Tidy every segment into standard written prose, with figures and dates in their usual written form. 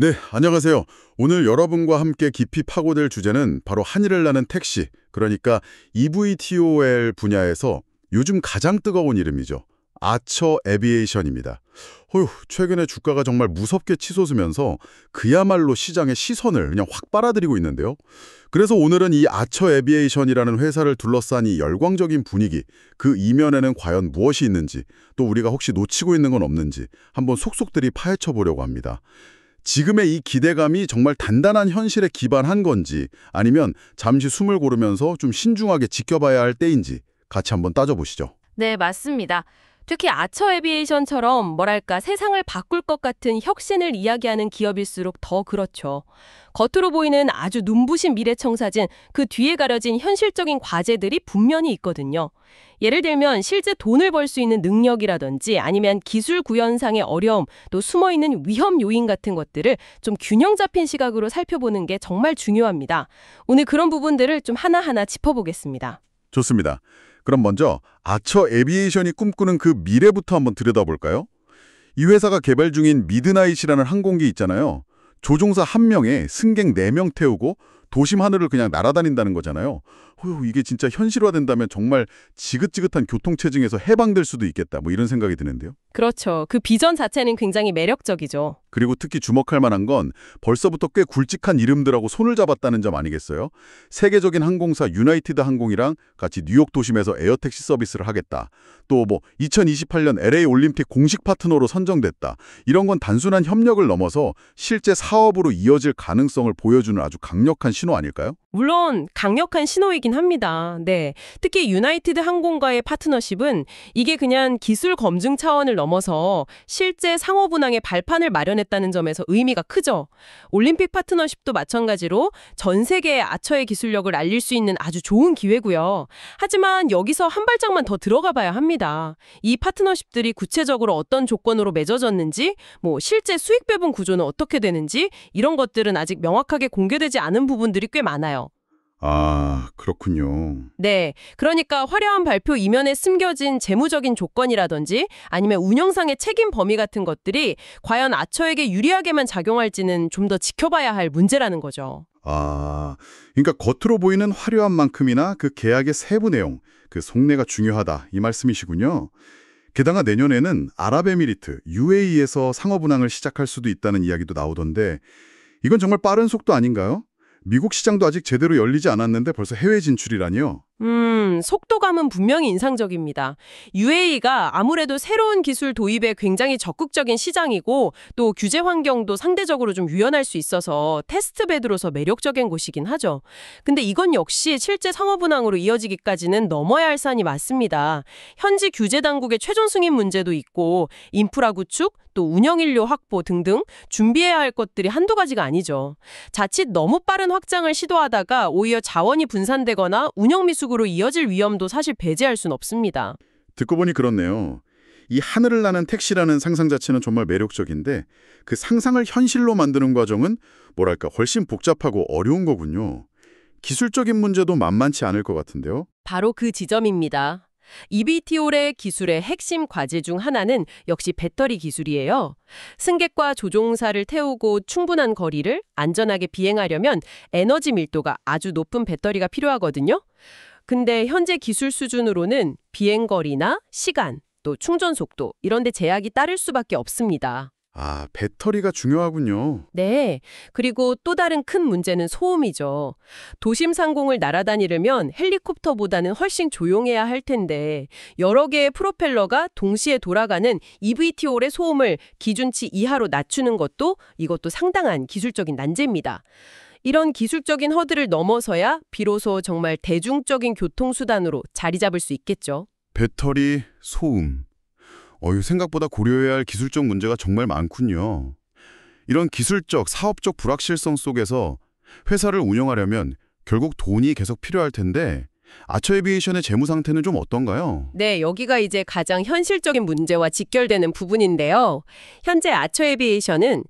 네, 안녕하세요. 오늘 여러분과 함께 깊이 파고들 주제는 바로 하늘을 나는 택시, 그러니까 eVTOL 분야에서 요즘 가장 뜨거운 이름이죠. 아처 에비에이션입니다. 최근에 주가가 정말 무섭게 치솟으면서 그야말로 시장의 시선을 그냥 확 빨아들이고 있는데요. 그래서 오늘은 이 아처 에비에이션이라는 회사를 둘러싼 이 열광적인 분위기, 그 이면에는 과연 무엇이 있는지, 또 우리가 혹시 놓치고 있는 건 없는지 한번 속속들이 파헤쳐 보려고 합니다. 지금의 이 기대감이 정말 단단한 현실에 기반한 건지 아니면 잠시 숨을 고르면서 좀 신중하게 지켜봐야 할 때인지 같이 한번 따져보시죠. 네, 맞습니다. 특히 아처 에비에이션처럼 뭐랄까 세상을 바꿀 것 같은 혁신을 이야기하는 기업일수록 더 그렇죠. 겉으로 보이는 아주 눈부신 미래청사진, 그 뒤에 가려진 현실적인 과제들이 분명히 있거든요. 예를 들면 실제 돈을 벌 수 있는 능력이라든지 아니면 기술 구현상의 어려움, 또 숨어있는 위험 요인 같은 것들을 좀 균형 잡힌 시각으로 살펴보는 게 정말 중요합니다. 오늘 그런 부분들을 좀 하나하나 짚어보겠습니다. 좋습니다. 그럼 먼저 아처 에비에이션이 꿈꾸는 그 미래부터 한번 들여다볼까요? 이 회사가 개발 중인 미드나잇이라는 항공기 있잖아요. 조종사 1명에 승객 4명 태우고 도심 하늘을 그냥 날아다닌다는 거잖아요. 이게 진짜 현실화된다면 정말 지긋지긋한 교통체증에서 해방될 수도 있겠다. 이런 생각이 드는데요. 그렇죠. 그 비전 자체는 굉장히 매력적이죠. 그리고 특히 주목할 만한 건 벌써부터 꽤 굵직한 이름들하고 손을 잡았다는 점 아니겠어요? 세계적인 항공사 유나이티드 항공이랑 같이 뉴욕 도심에서 에어택시 서비스를 하겠다. 또 2028년 LA 올림픽 공식 파트너로 선정됐다. 이런 건 단순한 협력을 넘어서 실제 사업으로 이어질 가능성을 보여주는 아주 강력한 신호 아닐까요? 물론 강력한 신호이긴 합니다. 네, 특히 유나이티드 항공과의 파트너십은 이게 그냥 기술 검증 차원을 넘어서 실제 상호 분항의 발판을 마련했다는 점에서 의미가 크죠. 올림픽 파트너십도 마찬가지로 전 세계의 아처의 기술력을 알릴 수 있는 아주 좋은 기회고요. 하지만 여기서 한 발짝만 더 들어가 봐야 합니다. 이 파트너십들이 구체적으로 어떤 조건으로 맺어졌는지, 실제 수익 배분 구조는 어떻게 되는지 이런 것들은 아직 명확하게 공개되지 않은 부분들이 꽤 많아요. 아, 그렇군요. 네, 그러니까 화려한 발표 이면에 숨겨진 재무적인 조건이라든지 아니면 운영상의 책임 범위 같은 것들이 과연 아처에게 유리하게만 작용할지는 좀 더 지켜봐야 할 문제라는 거죠. 아, 그러니까 겉으로 보이는 화려한 만큼이나 그 계약의 세부 내용, 그 속내가 중요하다 이 말씀이시군요. 게다가 내년에는 아랍에미리트, UAE에서 상업 운항을 시작할 수도 있다는 이야기도 나오던데 이건 정말 빠른 속도 아닌가요? 미국 시장도 아직 제대로 열리지 않았는데 벌써 해외 진출이라니요? 속도감은 분명히 인상적입니다. UAE가 아무래도 새로운 기술 도입에 굉장히 적극적인 시장이고 또 규제 환경도 상대적으로 좀 유연할 수 있어서 테스트베드로서 매력적인 곳이긴 하죠. 근데 이건 역시 실제 상업운항으로 이어지기까지는 넘어야 할 산이 맞습니다. 현지 규제 당국의 최종 승인 문제도 있고 인프라 구축, 또 운영인력 확보 등등 준비해야 할 것들이 한두 가지가 아니죠. 자칫 너무 빠른 확장을 시도하다가 오히려 자원이 분산되거나 운영 미숙으로 이어질 위험도 사실 배제할 순 없습니다. 듣고 보니 그렇네요. 이 하늘을 나는 택시라는 상상 자체는 정말 매력적인데 그 상상을 현실로 만드는 과정은 뭐랄까 훨씬 복잡하고 어려운 거군요. 기술적인 문제도 만만치 않을 것 같은데요. 바로 그 지점입니다. eVTOL의 기술의 핵심 과제 중 하나는 역시 배터리 기술이에요. 승객과 조종사를 태우고 충분한 거리를 안전하게 비행하려면 에너지 밀도가 아주 높은 배터리가 필요하거든요. 근데 현재 기술 수준으로는 비행거리나 시간, 또 충전 속도 이런 데 제약이 따를 수밖에 없습니다. 아, 배터리가 중요하군요. 네. 그리고 또 다른 큰 문제는 소음이죠. 도심 상공을 날아다니려면 헬리콥터보다는 훨씬 조용해야 할 텐데 여러 개의 프로펠러가 동시에 돌아가는 eVTOL의 소음을 기준치 이하로 낮추는 이것도 상당한 기술적인 난제입니다. 이런 기술적인 허들을 넘어서야 비로소 정말 대중적인 교통수단으로 자리 잡을 수 있겠죠. 배터리, 소음. 생각보다 고려해야 할 기술적 문제가 정말 많군요. 이런 기술적, 사업적 불확실성 속에서 회사를 운영하려면 결국 돈이 계속 필요할 텐데 아처 에비에이션의 재무 상태는 좀 어떤가요? 네, 여기가 이제 가장 현실적인 문제와 직결되는 부분인데요. 현재 아처 에비에이션은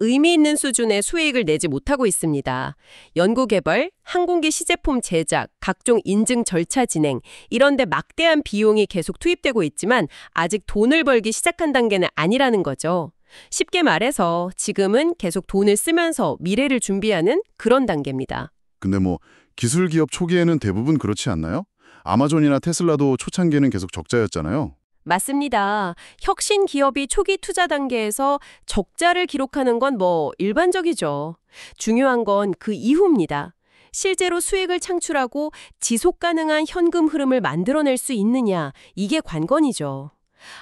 의미 있는 수준의 수익을 내지 못하고 있습니다. 연구개발, 항공기 시제품 제작, 각종 인증 절차 진행, 이런 데 막대한 비용이 계속 투입되고 있지만 아직 돈을 벌기 시작한 단계는 아니라는 거죠. 쉽게 말해서 지금은 계속 돈을 쓰면서 미래를 준비하는 그런 단계입니다. 근데 뭐 기술 기업 초기에는 대부분 그렇지 않나요? 아마존이나 테슬라도 초창기에는 계속 적자였잖아요. 맞습니다. 혁신 기업이 초기 투자 단계에서 적자를 기록하는 건 뭐 일반적이죠. 중요한 건 그 이후입니다. 실제로 수익을 창출하고 지속 가능한 현금 흐름을 만들어낼 수 있느냐, 이게 관건이죠.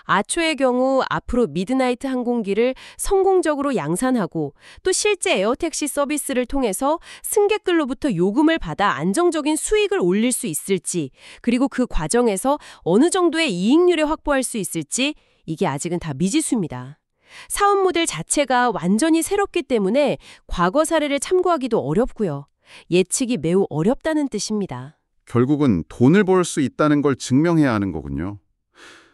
아초의 경우 앞으로 미드나이트 항공기를 성공적으로 양산하고 또 실제 에어택시 서비스를 통해서 승객들로부터 요금을 받아 안정적인 수익을 올릴 수 있을지, 그리고 그 과정에서 어느 정도의 이익률을 확보할 수 있을지, 이게 아직은 다 미지수입니다. 사업 모델 자체가 완전히 새롭기 때문에 과거 사례를 참고하기도 어렵고요. 예측이 매우 어렵다는 뜻입니다. 결국은 돈을 벌 수 있다는 걸 증명해야 하는 거군요.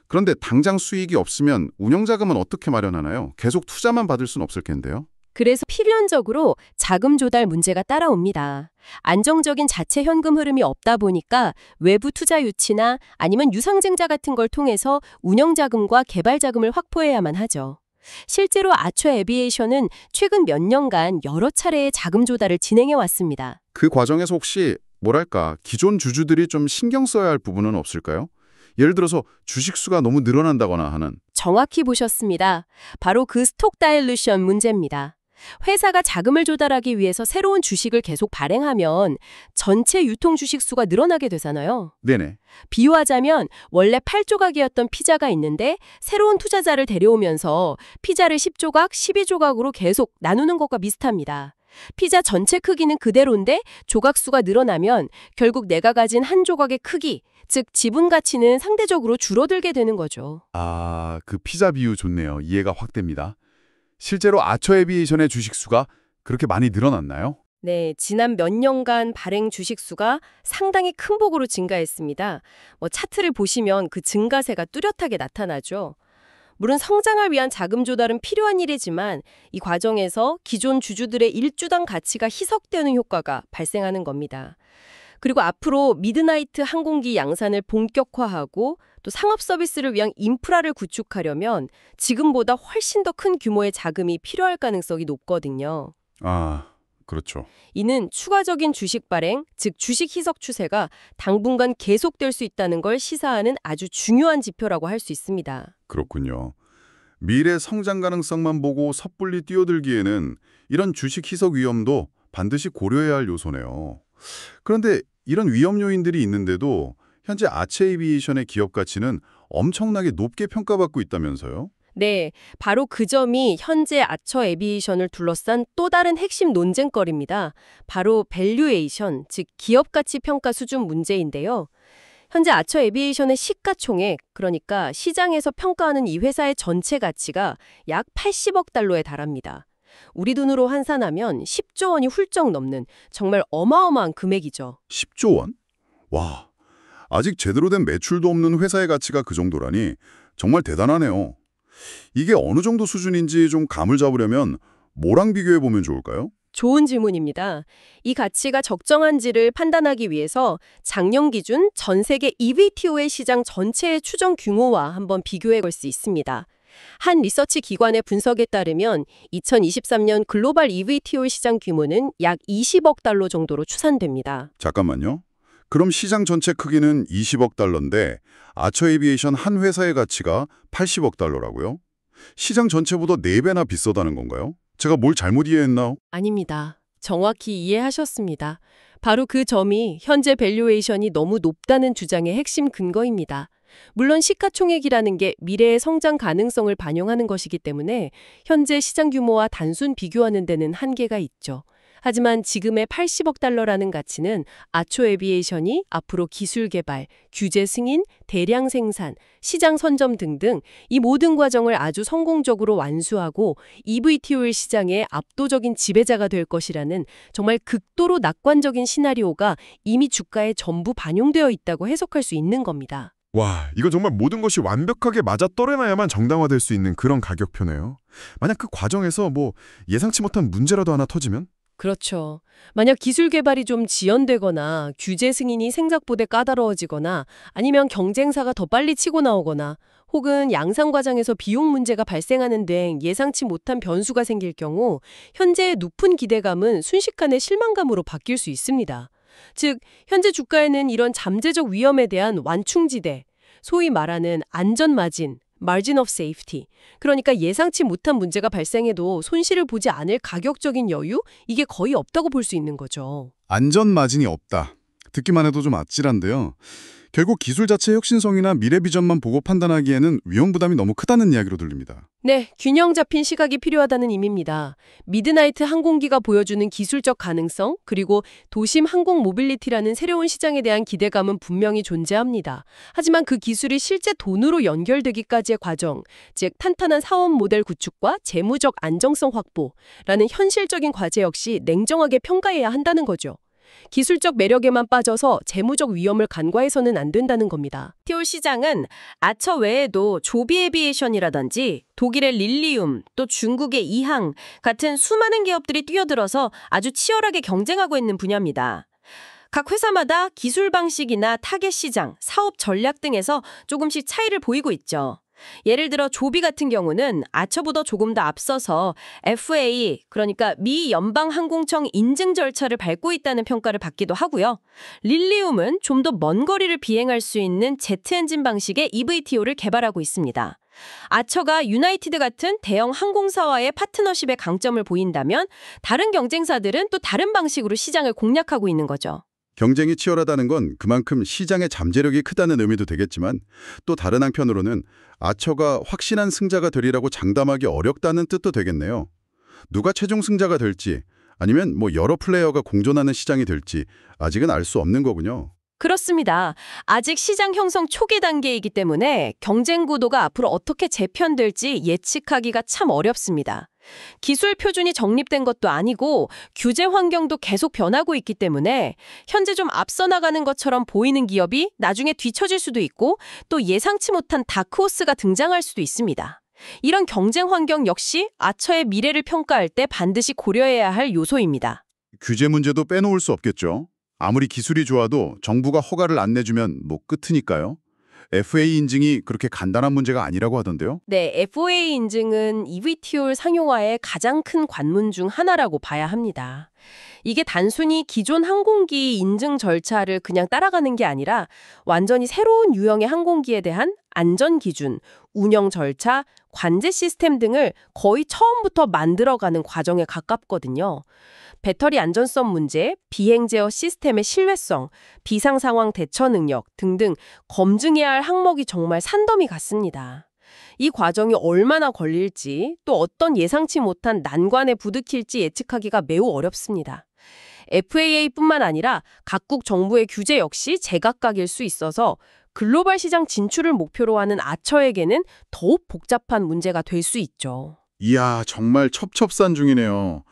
그런데 당장 수익이 없으면 운영자금은 어떻게 마련하나요? 계속 투자만 받을 순 없을 텐데요. 그래서 필연적으로 자금 조달 문제가 따라옵니다. 안정적인 자체 현금 흐름이 없다 보니까 외부 투자 유치나 아니면 유상증자 같은 걸 통해서 운영 자금과 개발 자금을 확보해야만 하죠. 실제로 아초 에비에이션은 최근 몇 년간 여러 차례의 자금 조달을 진행해 왔습니다. 그 과정에서 혹시 뭐랄까 기존 주주들이 좀 신경 써야 할 부분은 없을까요? 예를 들어서 주식 수가 너무 늘어난다거나 하는. 정확히 보셨습니다. 바로 그 스톡 다일루션 문제입니다. 회사가 자금을 조달하기 위해서 새로운 주식을 계속 발행하면 전체 유통 주식 수가 늘어나게 되잖아요. 네네. 비유하자면 원래 8조각이었던 피자가 있는데 새로운 투자자를 데려오면서 피자를 10조각, 12조각으로 계속 나누는 것과 비슷합니다. 피자 전체 크기는 그대로인데 조각 수가 늘어나면 결국 내가 가진 한 조각의 크기, 즉 지분 가치는 상대적으로 줄어들게 되는 거죠. 그 피자 비유 좋네요. 이해가 확 됩니다. 실제로 아처 에비에이션의 주식 수가 그렇게 많이 늘어났나요? 네, 지난 몇 년간 발행 주식 수가 상당히 큰 폭으로 증가했습니다. 차트를 보시면 그 증가세가 뚜렷하게 나타나죠. 물론 성장을 위한 자금 조달은 필요한 일이지만 이 과정에서 기존 주주들의 일주당 가치가 희석되는 효과가 발생하는 겁니다. 그리고 앞으로 미드나이트 항공기 양산을 본격화하고 또 상업 서비스를 위한 인프라를 구축하려면 지금보다 훨씬 더 큰 규모의 자금이 필요할 가능성이 높거든요. 그렇죠. 이는 추가적인 주식 발행, 즉 주식 희석 추세가 당분간 계속될 수 있다는 걸 시사하는 아주 중요한 지표라고 할 수 있습니다. 그렇군요. 미래 성장 가능성만 보고 섣불리 뛰어들기에는 이런 주식 희석 위험도 반드시 고려해야 할 요소네요. 그런데 이런 위험 요인들이 있는데도 현재 아처 에비에이션의 기업 가치는 엄청나게 높게 평가받고 있다면서요? 네, 바로 그 점이 현재 아처 에비에이션을 둘러싼 또 다른 핵심 논쟁거리입니다. 바로 밸류에이션, 즉 기업 가치 평가 수준 문제인데요. 현재 아처 에비에이션의 시가총액, 그러니까 시장에서 평가하는 이 회사의 전체 가치가 약 80억 달러에 달합니다. 우리 돈으로 환산하면 10조 원이 훌쩍 넘는 정말 어마어마한 금액이죠. 10조 원? 와, 아직 제대로 된 매출도 없는 회사의 가치가 그 정도라니 정말 대단하네요. 이게 어느 정도 수준인지 좀 감을 잡으려면 뭐랑 비교해보면 좋을까요? 좋은 질문입니다. 이 가치가 적정한지를 판단하기 위해서 작년 기준 전 세계 EVTO의 시장 전체의 추정 규모와 한번 비교해 볼 수 있습니다. 한 리서치 기관의 분석에 따르면 2023년 글로벌 EVTO 시장 규모는 약 20억 달러 정도로 추산됩니다. 잠깐만요. 그럼 시장 전체 크기는 20억 달러인데 아처 에비에이션 한 회사의 가치가 80억 달러라고요? 시장 전체보다 4배나 비싸다는 건가요? 제가 뭘 잘못 이해했나? 아닙니다. 정확히 이해하셨습니다. 바로 그 점이 현재 밸류에이션이 너무 높다는 주장의 핵심 근거입니다. 물론 시가총액이라는 게 미래의 성장 가능성을 반영하는 것이기 때문에 현재 시장 규모와 단순 비교하는 데는 한계가 있죠. 하지만 지금의 80억 달러라는 가치는 아초 에비에이션이 앞으로 기술 개발, 규제 승인, 대량 생산, 시장 선점 등등 이 모든 과정을 아주 성공적으로 완수하고 EVTOL 시장의 압도적인 지배자가 될 것이라는 정말 극도로 낙관적인 시나리오가 이미 주가에 전부 반영되어 있다고 해석할 수 있는 겁니다. 와, 이거 정말 모든 것이 완벽하게 맞아떨어나야만 정당화될 수 있는 그런 가격표네요. 만약 그 과정에서 예상치 못한 문제라도 하나 터지면? 그렇죠. 만약 기술 개발이 좀 지연되거나 규제 승인이 생각보다 까다로워지거나 아니면 경쟁사가 더 빨리 치고 나오거나 혹은 양산 과정에서 비용 문제가 발생하는 등 예상치 못한 변수가 생길 경우 현재의 높은 기대감은 순식간에 실망감으로 바뀔 수 있습니다. 즉, 현재 주가에는 이런 잠재적 위험에 대한 완충지대, 소위 말하는 안전마진, margin of safety, 그러니까 예상치 못한 문제가 발생해도 손실을 보지 않을 가격적인 여유? 이게 거의 없다고 볼 수 있는 거죠. 안전 마진이 없다. 듣기만 해도 좀 아찔한데요. 결국 기술 자체의 혁신성이나 미래 비전만 보고 판단하기에는 위험 부담이 너무 크다는 이야기로 들립니다. 네, 균형 잡힌 시각이 필요하다는 의미입니다. 미드나이트 항공기가 보여주는 기술적 가능성, 그리고 도심 항공 모빌리티라는 새로운 시장에 대한 기대감은 분명히 존재합니다. 하지만 그 기술이 실제 돈으로 연결되기까지의 과정, 즉 탄탄한 사업 모델 구축과 재무적 안정성 확보라는 현실적인 과제 역시 냉정하게 평가해야 한다는 거죠. 기술적 매력에만 빠져서 재무적 위험을 간과해서는 안 된다는 겁니다. 티올 시장은 아처 외에도 조비 에비에이션이라든지 독일의 릴리움, 또 중국의 이항 같은 수많은 기업들이 뛰어들어서 아주 치열하게 경쟁하고 있는 분야입니다. 각 회사마다 기술 방식이나 타겟 시장, 사업 전략 등에서 조금씩 차이를 보이고 있죠. 예를 들어 조비 같은 경우는 아처보다 조금 더 앞서서 FAA, 그러니까 미 연방항공청 인증 절차를 밟고 있다는 평가를 받기도 하고요. 릴리움은 좀 더 먼 거리를 비행할 수 있는 제트 엔진 방식의 EVTO를 개발하고 있습니다. 아처가 유나이티드 같은 대형 항공사와의 파트너십의 강점을 보인다면 다른 경쟁사들은 또 다른 방식으로 시장을 공략하고 있는 거죠. 경쟁이 치열하다는 건 그만큼 시장의 잠재력이 크다는 의미도 되겠지만 또 다른 한편으로는 아처가 확실한 승자가 되리라고 장담하기 어렵다는 뜻도 되겠네요. 누가 최종 승자가 될지 아니면 여러 플레이어가 공존하는 시장이 될지 아직은 알 수 없는 거군요. 그렇습니다. 아직 시장 형성 초기 단계이기 때문에 경쟁 구도가 앞으로 어떻게 재편될지 예측하기가 참 어렵습니다. 기술 표준이 정립된 것도 아니고 규제 환경도 계속 변하고 있기 때문에 현재 좀 앞서 나가는 것처럼 보이는 기업이 나중에 뒤처질 수도 있고 또 예상치 못한 다크호스가 등장할 수도 있습니다. 이런 경쟁 환경 역시 아처의 미래를 평가할 때 반드시 고려해야 할 요소입니다. 규제 문제도 빼놓을 수 없겠죠. 아무리 기술이 좋아도 정부가 허가를 안 내주면 끝이니까요. FAA 인증이 그렇게 간단한 문제가 아니라고 하던데요. 네, FAA 인증은 EVTOL 상용화의 가장 큰 관문 중 하나라고 봐야 합니다. 이게 단순히 기존 항공기 인증 절차를 그냥 따라가는 게 아니라 완전히 새로운 유형의 항공기에 대한 안전 기준, 운영 절차, 관제 시스템 등을 거의 처음부터 만들어가는 과정에 가깝거든요. 배터리 안전성 문제, 비행 제어 시스템의 신뢰성, 비상 상황 대처 능력 등등 검증해야 할 항목이 정말 산더미 같습니다. 이 과정이 얼마나 걸릴지 또 어떤 예상치 못한 난관에 부딪힐지 예측하기가 매우 어렵습니다. FAA뿐만 아니라 각국 정부의 규제 역시 제각각일 수 있어서 글로벌 시장 진출을 목표로 하는 아처에게는 더욱 복잡한 문제가 될 수 있죠. 이야, 정말 첩첩산중이네요.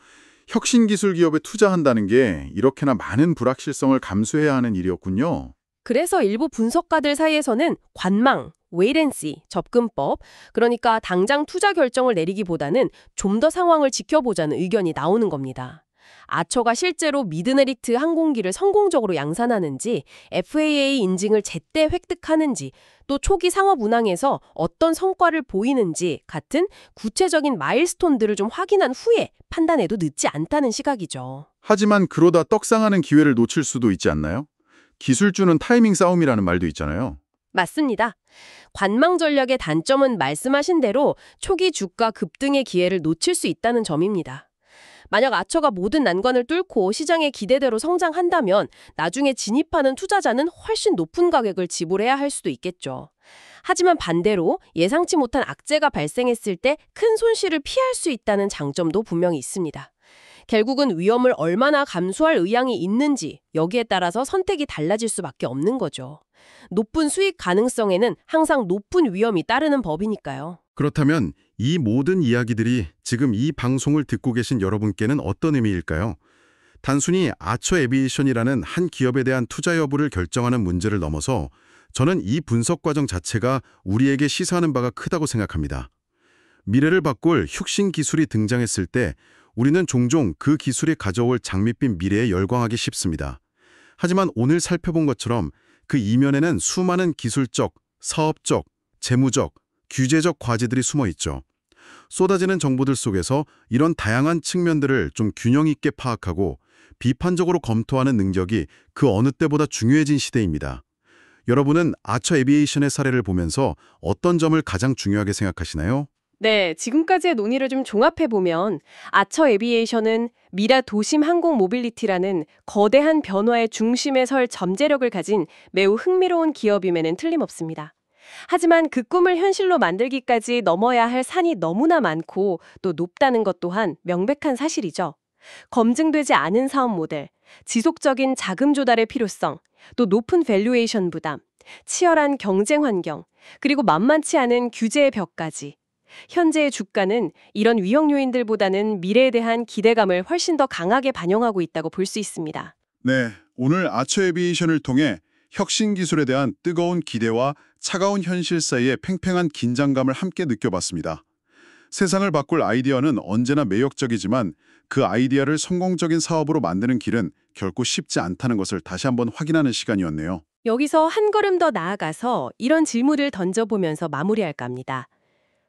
혁신 기술 기업에 투자한다는 게 이렇게나 많은 불확실성을 감수해야 하는 일이었군요. 그래서 일부 분석가들 사이에서는 관망, wait and see, 접근법, 그러니까 당장 투자 결정을 내리기보다는 좀 더 상황을 지켜보자는 의견이 나오는 겁니다. 아처가 실제로 미드메리트 항공기를 성공적으로 양산하는지, FAA 인증을 제때 획득하는지, 또 초기 상업 운항에서 어떤 성과를 보이는지 같은 구체적인 마일스톤들을 좀 확인한 후에 판단해도 늦지 않다는 시각이죠. 하지만 그러다 떡상하는 기회를 놓칠 수도 있지 않나요? 기술주는 타이밍 싸움이라는 말도 있잖아요. 맞습니다. 관망 전략의 단점은 말씀하신 대로 초기 주가 급등의 기회를 놓칠 수 있다는 점입니다. 만약 아처가 모든 난관을 뚫고 시장의 기대대로 성장한다면 나중에 진입하는 투자자는 훨씬 높은 가격을 지불해야 할 수도 있겠죠. 하지만 반대로 예상치 못한 악재가 발생했을 때 큰 손실을 피할 수 있다는 장점도 분명히 있습니다. 결국은 위험을 얼마나 감수할 의향이 있는지 여기에 따라서 선택이 달라질 수밖에 없는 거죠. 높은 수익 가능성에는 항상 높은 위험이 따르는 법이니까요. 그렇다면 이 모든 이야기들이 지금 이 방송을 듣고 계신 여러분께는 어떤 의미일까요? 단순히 아처 에비에이션이라는 한 기업에 대한 투자 여부를 결정하는 문제를 넘어서 저는 이 분석 과정 자체가 우리에게 시사하는 바가 크다고 생각합니다. 미래를 바꿀 혁신 기술이 등장했을 때 우리는 종종 그 기술이 가져올 장밋빛 미래에 열광하기 쉽습니다. 하지만 오늘 살펴본 것처럼 그 이면에는 수많은 기술적, 사업적, 재무적, 규제적 과제들이 숨어 있죠. 쏟아지는 정보들 속에서 이런 다양한 측면들을 좀 균형 있게 파악하고 비판적으로 검토하는 능력이 그 어느 때보다 중요해진 시대입니다. 여러분은 아처 에비에이션의 사례를 보면서 어떤 점을 가장 중요하게 생각하시나요? 네, 지금까지의 논의를 좀 종합해보면 아처 에비에이션은 미라 도심 항공 모빌리티라는 거대한 변화의 중심에 설 잠재력을 가진 매우 흥미로운 기업임에는 틀림없습니다. 하지만 그 꿈을 현실로 만들기까지 넘어야 할 산이 너무나 많고 또 높다는 것 또한 명백한 사실이죠. 검증되지 않은 사업 모델, 지속적인 자금 조달의 필요성, 또 높은 밸류에이션 부담, 치열한 경쟁 환경, 그리고 만만치 않은 규제의 벽까지. 현재의 주가는 이런 위험 요인들보다는 미래에 대한 기대감을 훨씬 더 강하게 반영하고 있다고 볼 수 있습니다. 네, 오늘 아처 에비에이션을 통해 혁신 기술에 대한 뜨거운 기대와 차가운 현실 사이의 팽팽한 긴장감을 함께 느껴봤습니다. 세상을 바꿀 아이디어는 언제나 매력적이지만 그 아이디어를 성공적인 사업으로 만드는 길은 결코 쉽지 않다는 것을 다시 한번 확인하는 시간이었네요. 여기서 한 걸음 더 나아가서 이런 질문을 던져보면서 마무리할까 합니다.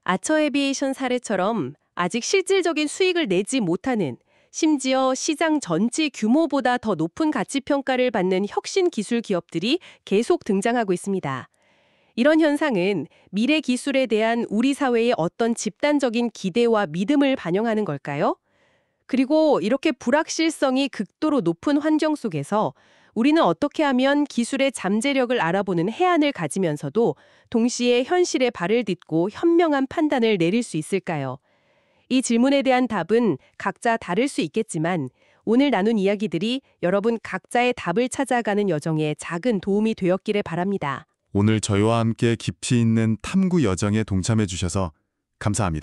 아처 에비에이션 사례처럼 아직 실질적인 수익을 내지 못하는, 심지어 시장 전체 규모보다 더 높은 가치 평가를 받는 혁신 기술 기업들이 계속 등장하고 있습니다. 이런 현상은 미래 기술에 대한 우리 사회의 어떤 집단적인 기대와 믿음을 반영하는 걸까요? 그리고 이렇게 불확실성이 극도로 높은 환경 속에서 우리는 어떻게 하면 기술의 잠재력을 알아보는 해안을 가지면서도 동시에 현실에 발을 딛고 현명한 판단을 내릴 수 있을까요? 이 질문에 대한 답은 각자 다를 수 있겠지만 오늘 나눈 이야기들이 여러분 각자의 답을 찾아가는 여정에 작은 도움이 되었기를 바랍니다. 오늘 저희와 함께 깊이 있는 탐구 여정에 동참해 주셔서 감사합니다.